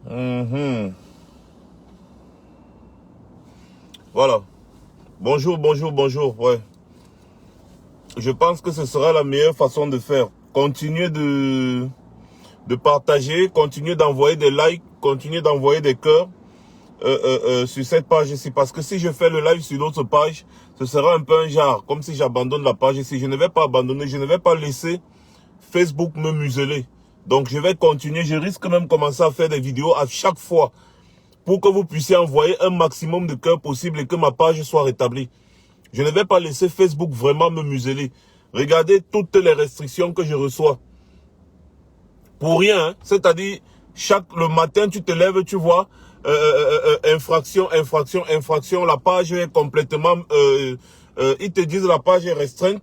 Mhm. Voilà. Bonjour, bonjour, bonjour. Ouais. Je pense que ce sera la meilleure façon de faire. Continuez de partager, continuez d'envoyer des likes, continuez d'envoyer des cœurs sur cette page ici. Parce que si je fais le live sur d'autres pages, ce sera un peu un genre, comme si j'abandonne la page ici. Je ne vais pas abandonner, je ne vais pas laisser Facebook me museler. Donc je vais continuer, je risque même commencer à faire des vidéos à chaque fois pour que vous puissiez envoyer un maximum de cœurs possible et que ma page soit rétablie. Je ne vais pas laisser Facebook vraiment me museler. Regardez toutes les restrictions que je reçois. Pour rien, hein. C'est-à-dire, le matin, tu te lèves, tu vois, infraction, infraction, infraction, la page est complètement, ils te disent la page est restreinte.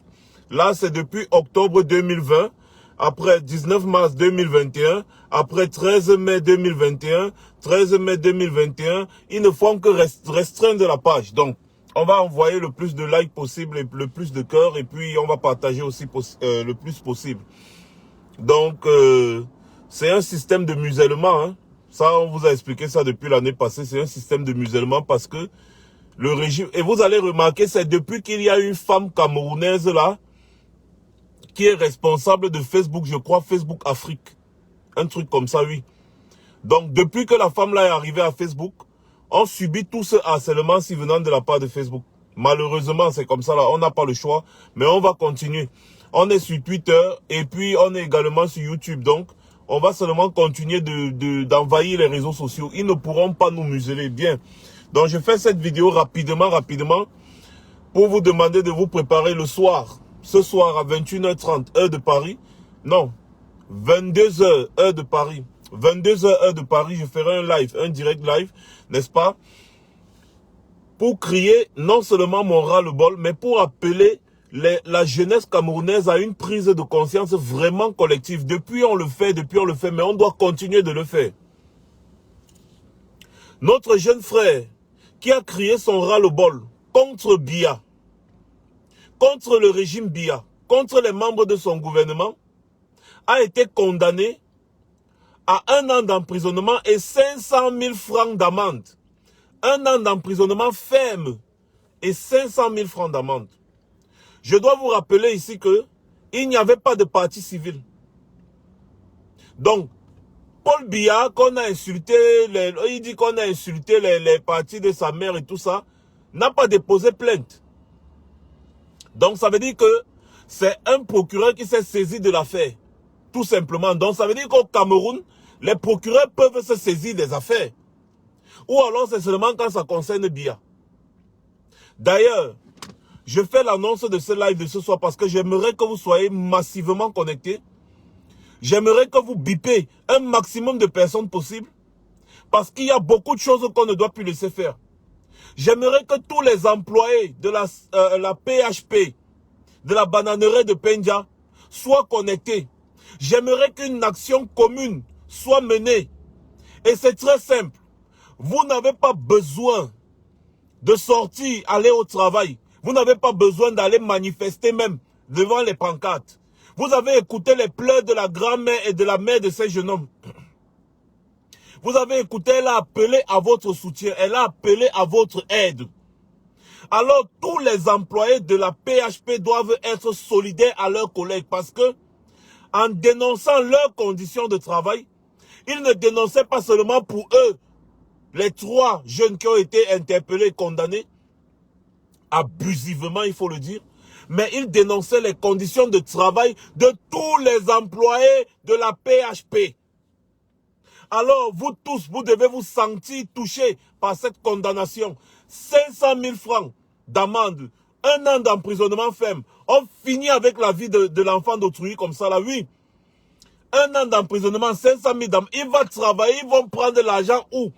Là, c'est depuis octobre 2020, après 19 mars 2021, après 13 mai 2021, 13 mai 2021, ils ne font que restreindre la page. Donc, on va envoyer le plus de likes possible et le plus de cœurs et puis on va partager aussi le plus possible. Donc, c'est un système de musellement. Hein. Ça, on vous a expliqué ça depuis l'année passée. C'est un système de musellement parce que le régime... Et vous allez remarquer, c'est depuis qu'il y a une femme camerounaise là, qui est responsable de Facebook, je crois, Facebook Afrique. Un truc comme ça, oui. Donc, depuis que la femme là est arrivée à Facebook, on subit tout ce harcèlement si venant de la part de Facebook. Malheureusement, c'est comme ça là, on n'a pas le choix, mais on va continuer. On est sur Twitter et puis on est également sur YouTube. Donc, on va seulement continuer d'envahir les réseaux sociaux. Ils ne pourront pas nous museler. Bien. Donc, je fais cette vidéo rapidement, pour vous demander de vous préparer le soir. Ce soir à 21h30, heure de Paris. Non, 22h, heure de Paris. 22h, heure de Paris, je ferai un live, un direct live, n'est-ce pas? Pour crier non seulement mon ras-le-bol, mais pour appeler la jeunesse camerounaise à une prise de conscience vraiment collective. Depuis on le fait, mais on doit continuer de le faire. Notre jeune frère qui a crié son ras-le-bol contre Biya, contre le régime Biya, contre les membres de son gouvernement, a été condamné à 1 an d'emprisonnement et 500 000 francs d'amende. 1 an d'emprisonnement ferme et 500 000 francs d'amende. Je dois vous rappeler ici que il n'y avait pas de parti civil. Donc, Paul Biya, qu'on a insulté, il dit qu'on a insulté les partis de sa mère et tout ça, n'a pas déposé plainte. Donc, ça veut dire que c'est un procureur qui s'est saisi de l'affaire. Tout simplement. Donc, ça veut dire qu'au Cameroun, les procureurs peuvent se saisir des affaires. Ou alors, c'est seulement quand ça concerne Biya. D'ailleurs, je fais l'annonce de ce live de ce soir parce que j'aimerais que vous soyez massivement connectés. J'aimerais que vous bipez un maximum de personnes possible. Parce qu'il y a beaucoup de choses qu'on ne doit plus laisser faire. J'aimerais que tous les employés de la PHP, de la bananerie de Penja, soient connectés. J'aimerais qu'une action commune soit menée. Et c'est très simple. Vous n'avez pas besoin de sortir, aller au travail. Vous n'avez pas besoin d'aller manifester même devant les pancartes. Vous avez écouté les pleurs de la grand-mère et de la mère de ces jeunes hommes. Vous avez écouté, elle a appelé à votre soutien, elle a appelé à votre aide. Alors tous les employés de la PHP doivent être solidaires à leurs collègues parce que en dénonçant leurs conditions de travail, ils ne dénonçaient pas seulement pour eux, les 3 jeunes qui ont été interpellés et condamnés, abusivement il faut le dire, mais ils dénonçaient les conditions de travail de tous les employés de la PHP. Alors vous tous, vous devez vous sentir touchés par cette condamnation. 500 000 francs d'amende, 1 an d'emprisonnement ferme. On finit avec la vie de l'enfant d'autrui comme ça là, oui. 1 an d'emprisonnement, 500 000 d'amende. Il va travailler, ils vont prendre l'argent où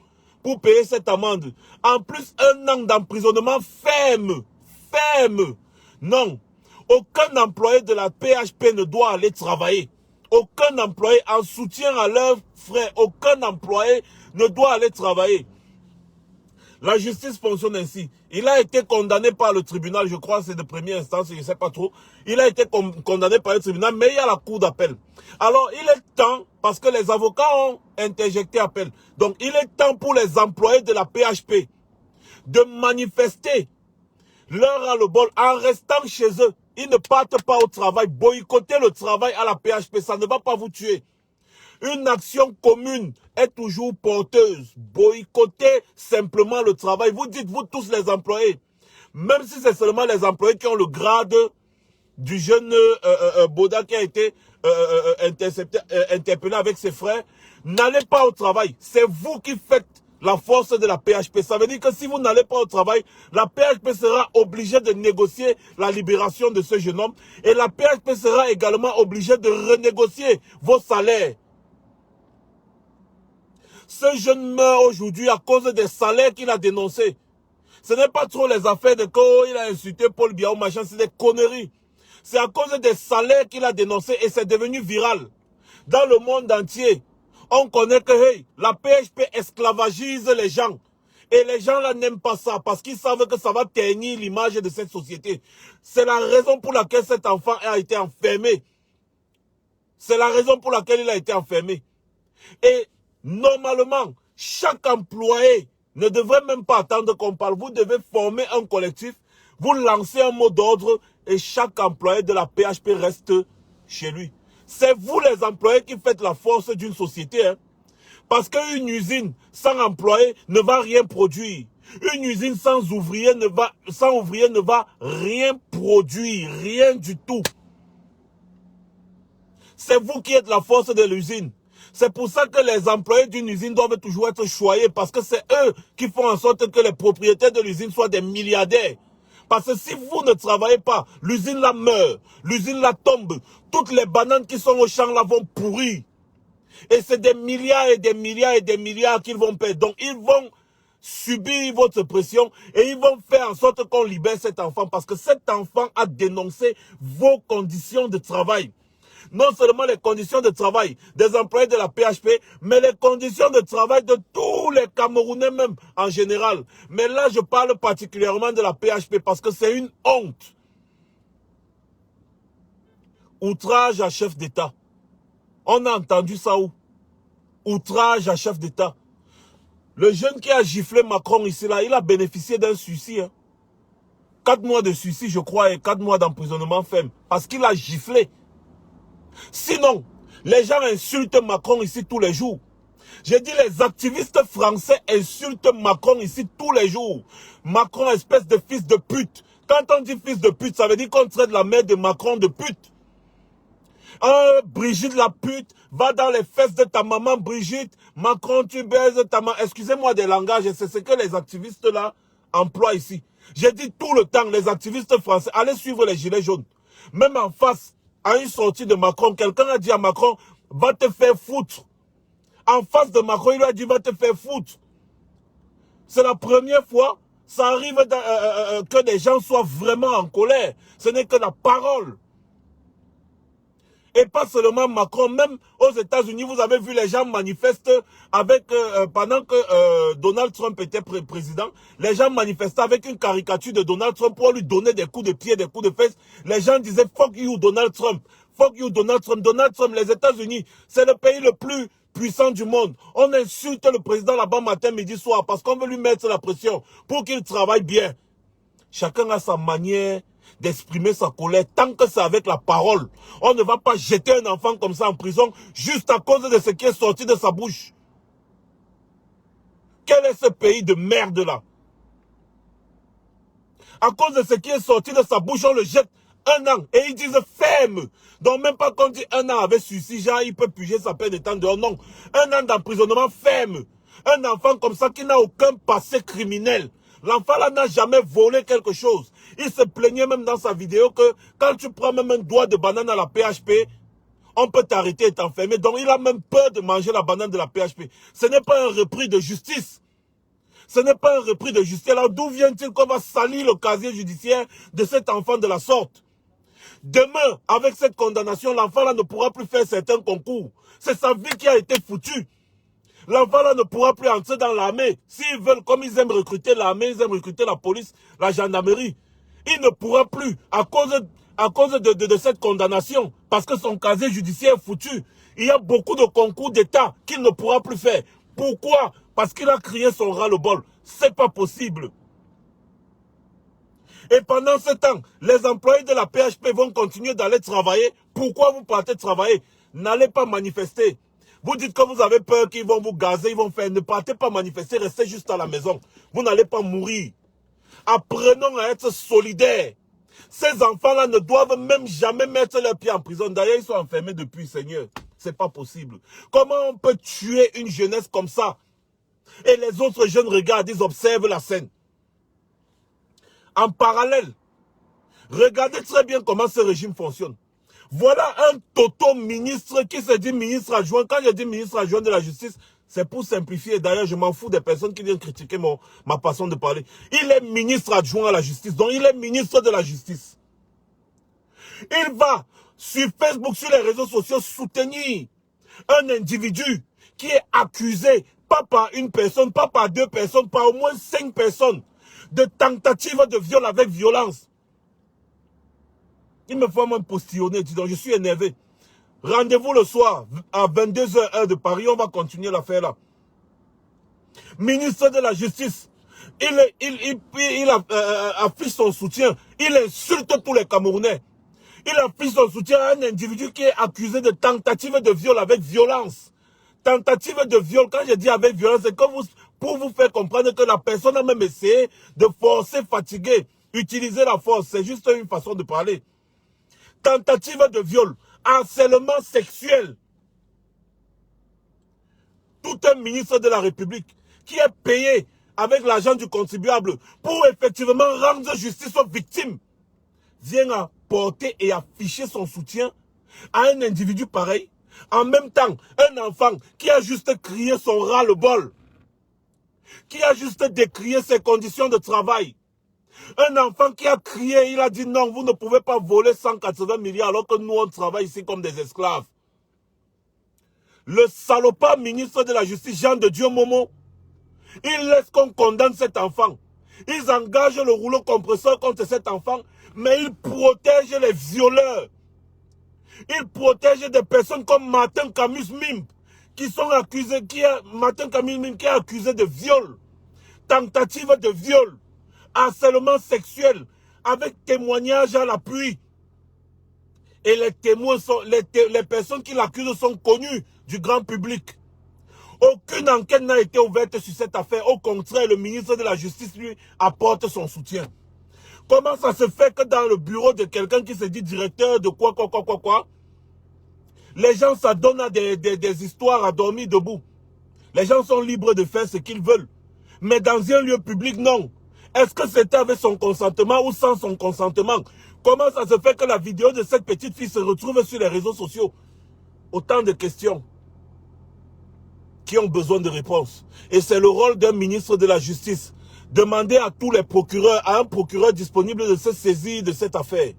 pour payer cette amende? En plus, 1 an d'emprisonnement ferme. Ferme. Non. Aucun employé de la PHP ne doit aller travailler. Aucun employé en soutien à leurs frères, aucun employé ne doit aller travailler. La justice fonctionne ainsi. Il a été condamné par le tribunal, je crois c'est de première instance, je ne sais pas trop. Il a été condamné par le tribunal, mais il y a la cour d'appel. Alors il est temps, parce que les avocats ont interjecté appel, donc il est temps pour les employés de la PHP de manifester leur ras-le-bol en restant chez eux. Ils ne partent pas au travail. Boycotter le travail à la PHP, ça ne va pas vous tuer. Une action commune est toujours porteuse. Boycottez simplement le travail. Vous dites, vous tous les employés, même si c'est seulement les employés qui ont le grade du jeune Boda qui a été interpellé avec ses frères, n'allez pas au travail. C'est vous qui faites la force de la PHP. Ça veut dire que si vous n'allez pas au travail, la PHP sera obligée de négocier la libération de ce jeune homme et la PHP sera également obligée de renégocier vos salaires. Ce jeune meurt aujourd'hui à cause des salaires qu'il a dénoncés. Ce n'est pas trop les affaires de quand il a insulté Paul Biya ou machin, c'est des conneries. C'est à cause des salaires qu'il a dénoncés et c'est devenu viral. Dans le monde entier, on connaît que hey, la PHP esclavagise les gens. Et les gens là n'aiment pas ça parce qu'ils savent que ça va ternir l'image de cette société. C'est la raison pour laquelle cet enfant a été enfermé. C'est la raison pour laquelle il a été enfermé. Et normalement, chaque employé ne devrait même pas attendre qu'on parle. Vous devez former un collectif, vous lancez un mot d'ordre et chaque employé de la PHP reste chez lui. C'est vous les employés qui faites la force d'une société. Hein. Parce qu'une usine sans employé ne va rien produire. Une usine sans ouvrier ne va rien produire, rien du tout. C'est vous qui êtes la force de l'usine. C'est pour ça que les employés d'une usine doivent toujours être choyés parce que c'est eux qui font en sorte que les propriétaires de l'usine soient des milliardaires. Parce que si vous ne travaillez pas, l'usine là meurt, l'usine là tombe. Toutes les bananes qui sont au champ là vont pourrir. Et c'est des milliards et des milliards et des milliards qu'ils vont perdre. Donc ils vont subir votre pression et ils vont faire en sorte qu'on libère cet enfant. Parce que cet enfant a dénoncé vos conditions de travail. Non seulement les conditions de travail des employés de la PHP, mais les conditions de travail de tous les Camerounais même en général. Mais là, je parle particulièrement de la PHP parce que c'est une honte. Outrage à chef d'État. On a entendu ça où? Outrage à chef d'État. Le jeune qui a giflé Macron ici, là, il a bénéficié d'un suicide. Hein. 4 mois de suicide, je crois, et 4 mois d'emprisonnement ferme. Parce qu'il a giflé. Sinon, les gens insultent Macron ici tous les jours. J'ai dit les activistes français insultent Macron ici tous les jours. Macron, espèce de fils de pute. Quand on dit fils de pute, ça veut dire qu'on traite la mère de Macron de pute. Brigitte la pute, va dans les fesses de ta maman Brigitte. Macron, tu baises ta maman. Excusez-moi des langages, c'est ce que les activistes là emploient ici. J'ai dit tout le temps, les activistes français, allez suivre les gilets jaunes. Même en face, à une sortie de Macron, quelqu'un a dit à Macron, va te faire foutre. En face de Macron, il lui a dit, va te faire foutre. C'est la première fois, ça arrive que des gens soient vraiment en colère. Ce n'est que la parole. Et pas seulement Macron, même aux États-Unis, vous avez vu les gens manifester avec, pendant que Donald Trump était président, les gens manifestaient avec une caricature de Donald Trump pour lui donner des coups de pied, des coups de fesses. Les gens disaient « fuck you Donald Trump ». Fuck you Donald Trump. Donald Trump, les États-Unis, c'est le pays le plus puissant du monde. On insulte le président là-bas matin, midi, soir parce qu'on veut lui mettre la pression pour qu'il travaille bien. Chacun a sa manière d'exprimer sa colère tant que c'est avec la parole. On ne va pas jeter un enfant comme ça en prison juste à cause de ce qui est sorti de sa bouche. Quel est ce pays de merde là? À cause de ce qui est sorti de sa bouche, on le jette 1 an. Et ils disent ferme. Donc même pas qu'on dit 1 an avec suicide, genre il peut puger sa peine de temps dehors. Non. 1 an d'emprisonnement ferme. Un enfant comme ça qui n'a aucun passé criminel. L'enfant là n'a jamais volé quelque chose. Il se plaignait même dans sa vidéo que quand tu prends même un doigt de banane à la PHP, on peut t'arrêter et t'enfermer. Donc il a même peur de manger la banane de la PHP. Ce n'est pas un repris de justice. Ce n'est pas un repris de justice. Alors d'où vient-il qu'on va salir le casier judiciaire de cet enfant de la sorte? Demain, avec cette condamnation, l'enfant là ne pourra plus faire certains concours. C'est sa vie qui a été foutue. L'enfant là ne pourra plus entrer dans l'armée. S'ils veulent, comme ils aiment recruter l'armée, ils aiment recruter la police, la gendarmerie. Il ne pourra plus à cause de cette condamnation. Parce que son casier judiciaire est foutu. Il y a beaucoup de concours d'État qu'il ne pourra plus faire. Pourquoi? Parce qu'il a crié son ras-le-bol. C'est pas possible. Et pendant ce temps, les employés de la PHP vont continuer d'aller travailler. Pourquoi vous partez travailler? N'allez pas manifester. Vous dites que vous avez peur qu'ils vont vous gazer, ils vont faire. Ne partez pas manifester, restez juste à la maison. Vous n'allez pas mourir. Apprenons à être solidaires. Ces enfants-là ne doivent même jamais mettre leurs pieds en prison. D'ailleurs, ils sont enfermés depuis, Seigneur. C'est pas possible. Comment on peut tuer une jeunesse comme ça? Et les autres jeunes regardent, ils observent la scène. En parallèle, regardez très bien comment ce régime fonctionne. Voilà un Toto ministre qui se dit ministre adjoint. Quand je dis ministre adjoint de la justice, c'est pour simplifier. D'ailleurs, je m'en fous des personnes qui viennent critiquer ma façon de parler. Il est ministre adjoint à la justice. Donc, il est ministre de la justice. Il va sur Facebook, sur les réseaux sociaux, soutenir un individu qui est accusé, pas par une personne, pas par deux personnes, par au moins 5 personnes, de tentative de viol avec violence. Il me faut même postillonner, dis donc, je suis énervé. Rendez-vous le soir, à 22h heure de Paris, on va continuer l'affaire là. Ministre de la Justice, il affiche son soutien, il insulte tous les Camerounais. Il affiche son soutien à un individu qui est accusé de tentative de viol avec violence. Tentative de viol, quand je dis avec violence, c'est pour vous faire comprendre que la personne a même essayé de forcer, fatiguer, utiliser la force. C'est juste une façon de parler. Tentative de viol, harcèlement sexuel. Tout un ministre de la République qui est payé avec l'argent du contribuable pour effectivement rendre justice aux victimes vient à porter et afficher son soutien à un individu pareil. En même temps, un enfant qui a juste crié son ras-le-bol, qui a juste décrié ses conditions de travail. Un enfant qui a crié, il a dit non, vous ne pouvez pas voler 180 milliards alors que nous on travaille ici comme des esclaves. Le salopard ministre de la Justice, Jean de Dieu Momo, il laisse qu'on condamne cet enfant. Ils engagent le rouleau compresseur contre cet enfant, mais ils protègent les violeurs. Ils protègent des personnes comme Martin Camus Mime, qui sont accusés, Martin Camus Mime qui est accusé de viol, tentative de viol, harcèlement sexuel, avec témoignage à l'appui. Et les témoins sont, les personnes qui l'accusent sont connues du grand public. Aucune enquête n'a été ouverte sur cette affaire. Au contraire, le ministre de la Justice, lui, apporte son soutien. Comment ça se fait que dans le bureau de quelqu'un qui se dit directeur de quoi, les gens s'adonnent à des histoires à dormir debout. Les gens sont libres de faire ce qu'ils veulent. Mais dans un lieu public, non. Est-ce que c'était avec son consentement ou sans son consentement? Comment ça se fait que la vidéo de cette petite fille se retrouve sur les réseaux sociaux? Autant de questions qui ont besoin de réponses. Et c'est le rôle d'un ministre de la Justice. Demander à tous les procureurs, à un procureur disponible de se saisir de cette affaire.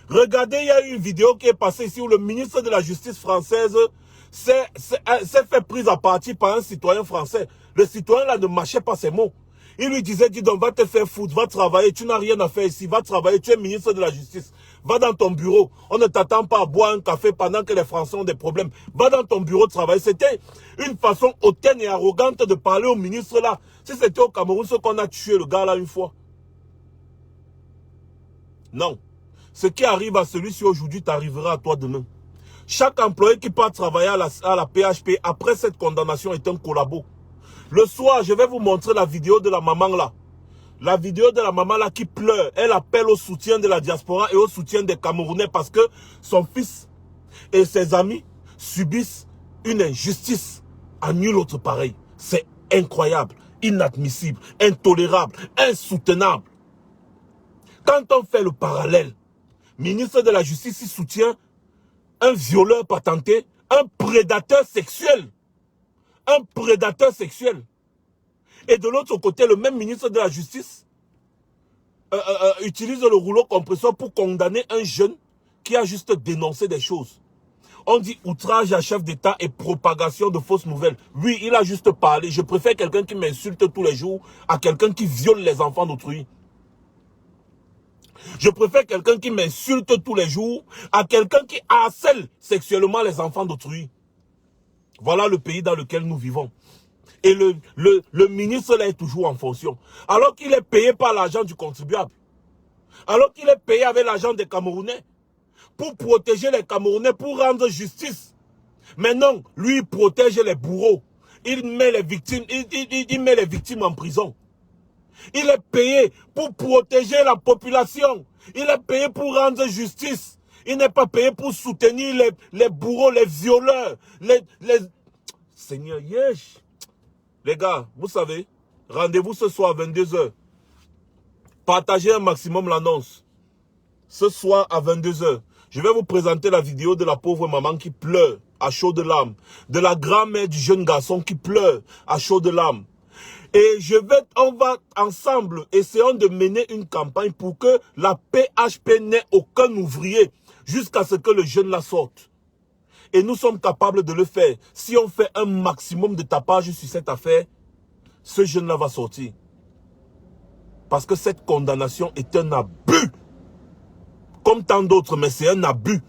Regardez, il y a eu une vidéo qui est passée ici où le ministre de la Justice française s'est fait prise à partie par un citoyen français. Le citoyen là ne mâchait pas ses mots. Il lui disait, dis donc, va te faire foutre, va travailler, tu n'as rien à faire ici, va travailler, tu es ministre de la Justice. Va dans ton bureau, on ne t'attend pas à boire un café pendant que les Français ont des problèmes. Va dans ton bureau travailler. C'était une façon hautaine et arrogante de parler au ministre là. Si c'était au Cameroun, ce qu'on a tué le gars là une fois. Non. Ce qui arrive à celui-ci aujourd'hui t'arrivera à toi demain. Chaque employé qui part travailler à la PHP après cette condamnation est un collabo. Le soir, je vais vous montrer la vidéo de la maman là. La vidéo de la maman là qui pleure. Elle appelle au soutien de la diaspora et au soutien des Camerounais parce que son fils et ses amis subissent une injustice à nul autre pareil. C'est incroyable, inadmissible, intolérable, insoutenable. Quand on fait le parallèle, ministre de la Justice il soutient un violeur patenté, un prédateur sexuel. Un prédateur sexuel. Et de l'autre côté, le même ministre de la Justice utilise le rouleau compresseur pour condamner un jeune qui a juste dénoncé des choses. On dit outrage à chef d'État et propagation de fausses nouvelles. Oui, il a juste parlé. Je préfère quelqu'un qui m'insulte tous les jours à quelqu'un qui viole les enfants d'autrui. Je préfère quelqu'un qui m'insulte tous les jours à quelqu'un qui harcèle sexuellement les enfants d'autrui. Voilà le pays dans lequel nous vivons. Et le ministre là est toujours en fonction. Alors qu'il est payé par l'argent du contribuable. Alors qu'il est payé avec l'argent des Camerounais. Pour protéger les Camerounais, pour rendre justice. Mais non, lui il protège les bourreaux. Il met les victimes, il met les victimes en prison. Il est payé pour protéger la population. Il est payé pour rendre justice. Il n'est pas payé pour soutenir les bourreaux, les violeurs. Seigneur, yesh. Les gars, vous savez, rendez-vous ce soir à 22 h. Partagez un maximum l'annonce. Ce soir à 22 h. Je vais vous présenter la vidéo de la pauvre maman qui pleure à chaudes larmes. De la grand-mère du jeune garçon qui pleure à chaudes larmes. Et on va ensemble, essayons de mener une campagne pour que la PHP n'ait aucun ouvrier jusqu'à ce que le jeune la sorte. Et nous sommes capables de le faire. Si on fait un maximum de tapage sur cette affaire, ce jeune-là va sortir. Parce que cette condamnation est un abus. Comme tant d'autres, mais c'est un abus.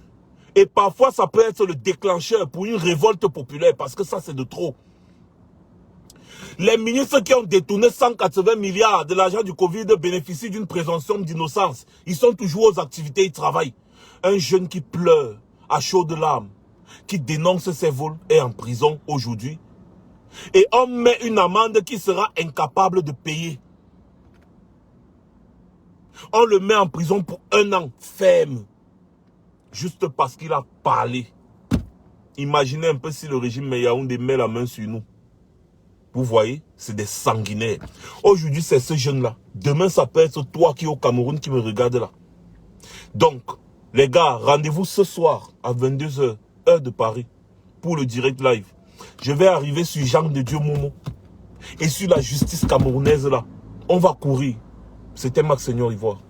Et parfois, ça peut être le déclencheur pour une révolte populaire, parce que ça, c'est de trop. Les ministres qui ont détourné 180 milliards de l'argent du Covid bénéficient d'une présomption d'innocence. Ils sont toujours aux activités, ils travaillent. Un jeune qui pleure à chaudes larmes, qui dénonce ses vols, est en prison aujourd'hui. Et on met une amende qui sera incapable de payer. On le met en prison pour 1 an ferme. Juste parce qu'il a parlé. Imaginez un peu si le régime Yaoundé met la main sur nous. Vous voyez, c'est des sanguinaires. Aujourd'hui, c'est ce jeune-là. Demain, ça peut être toi qui es au Cameroun qui me regarde là. Donc, les gars, rendez-vous ce soir à 22 h, heure de Paris, pour le direct live. Je vais arriver sur Jean de Dieu Momo et sur la justice camerounaise là. On va courir. C'était Max Seigneur Ivoire.